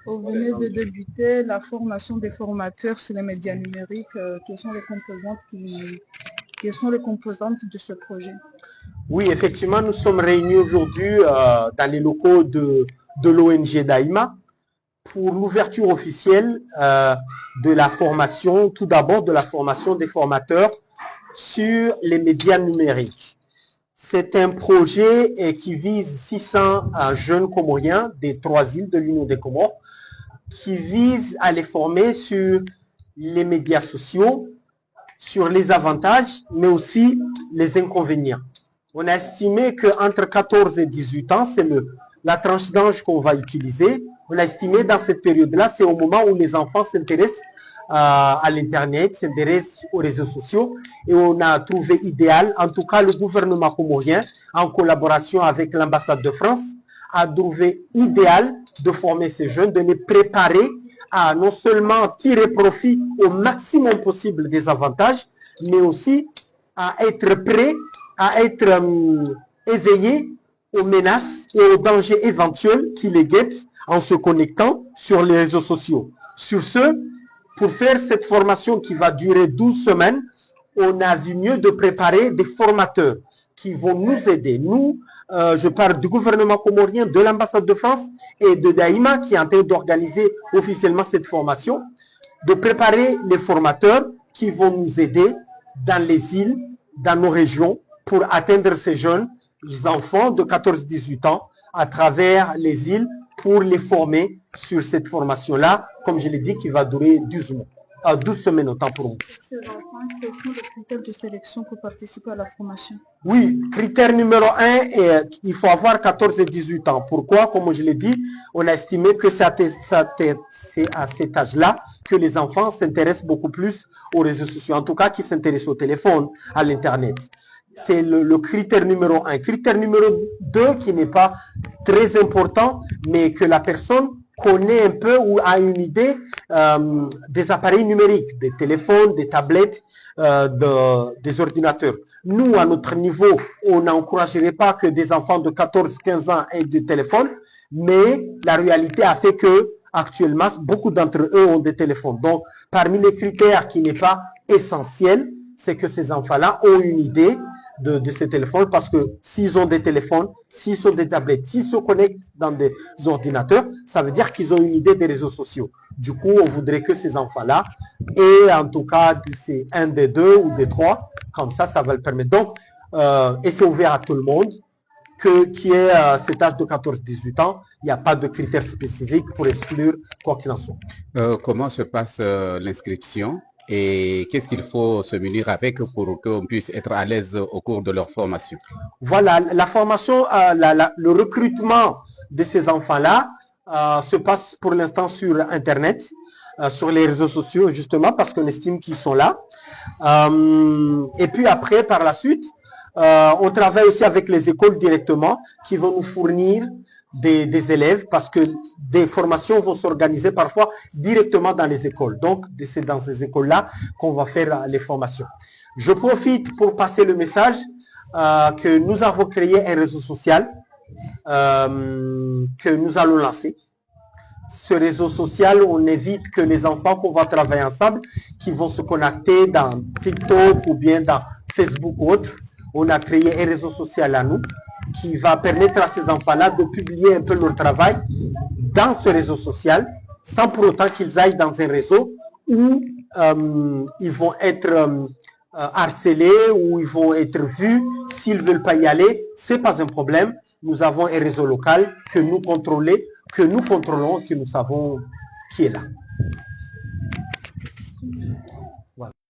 Vous venez de débuter la formation des formateurs sur les médias numériques. Quelles sont les composantes de ce projet? Oui, effectivement, nous sommes réunis aujourd'hui dans les locaux de l'ONG Daïma pour l'ouverture officielle de la formation, tout d'abord de la formation des formateurs sur les médias numériques. C'est un projet qui vise 600 jeunes Comoriens des 3 îles de l'Union des Comores, qui vise à les former sur les médias sociaux, sur les avantages, mais aussi les inconvénients. On a estimé qu'entre 14 et 18 ans, c'est la tranche d'âge qu'on va utiliser. On a estimé dans cette période-là, c'est au moment où les enfants s'intéressent à l'Internet, s'intéressent aux réseaux sociaux. Et on a trouvé idéal, en tout cas le gouvernement comorien, en collaboration avec l'ambassade de France, a trouvé idéal de former ces jeunes, de les préparer à non seulement tirer profit au maximum possible des avantages, mais aussi à être prêts, à être éveillés aux menaces et aux dangers éventuels qui les guettent en se connectant sur les réseaux sociaux. Sur ce, pour faire cette formation qui va durer 12 semaines, on a vu mieux de préparer des formateurs qui vont nous aider. Nous, je parle du gouvernement comorien, de l'ambassade de France et de Daïma qui est en train d'organiser officiellement cette formation, de préparer les formateurs qui vont nous aider dans les îles, dans nos régions, pour atteindre ces jeunes enfants de 14-18 ans à travers les îles pour les former sur cette formation-là, comme je l'ai dit, qui va durer 12 semaines autant pour nous. Pour ces enfants, quels sont les critères de sélection pour participer à la formation? Oui, critère numéro 1, il faut avoir 14 et 18 ans. Pourquoi? Comme je l'ai dit, on a estimé que c'est à cet âge-là que les enfants s'intéressent beaucoup plus aux réseaux sociaux, en tout cas qui s'intéressent au téléphone, à l'Internet. C'est le critère numéro 1. Critère numéro 2, qui n'est pas très important, mais que la personne connaît un peu ou a une idée des appareils numériques, des téléphones, des tablettes, des ordinateurs. Nous, à notre niveau, on n'encouragerait pas que des enfants de 14-15 ans aient des téléphones, mais la réalité a fait que actuellement, beaucoup d'entre eux ont des téléphones. Donc, parmi les critères qui n'est pas essentiel, c'est que ces enfants-là ont une idée de ces téléphones, parce que s'ils ont des téléphones, s'ils ont des tablettes, s'ils se connectent dans des ordinateurs, ça veut dire qu'ils ont une idée des réseaux sociaux. Du coup, on voudrait que ces enfants-là aient, en tout cas, c'est un des 2 ou des 3, comme ça va le permettre. Donc, et c'est ouvert à tout le monde, qui est cet âge de 14-18 ans, il n'y a pas de critères spécifiques pour exclure quoi qu'il en soit. Comment se passe l'inscription? Et qu'est-ce qu'il faut se munir avec pour qu'on puisse être à l'aise au cours de leur formation? Voilà, la formation, le recrutement de ces enfants-là se passe pour l'instant sur Internet, sur les réseaux sociaux, justement, parce qu'on estime qu'ils sont là. Et puis après, par la suite, on travaille aussi avec les écoles directement qui vont nous fournir des élèves, parce que des formations vont s'organiser parfois directement dans les écoles. Donc, c'est dans ces écoles-là qu'on va faire les formations. Je profite pour passer le message que nous avons créé un réseau social que nous allons lancer. Ce réseau social, on évite que les enfants qu'on va travailler ensemble, qui vont se connecter dans TikTok ou bien dans Facebook ou autre, on a créé un réseau social à nous qui va permettre à ces enfants-là de publier un peu leur travail dans ce réseau social, sans pour autant qu'ils aillent dans un réseau où ils vont être harcelés, où ils vont être vus. S'ils ne veulent pas y aller, ce n'est pas un problème. Nous avons un réseau local que nous contrôlons, que nous savons qui est là.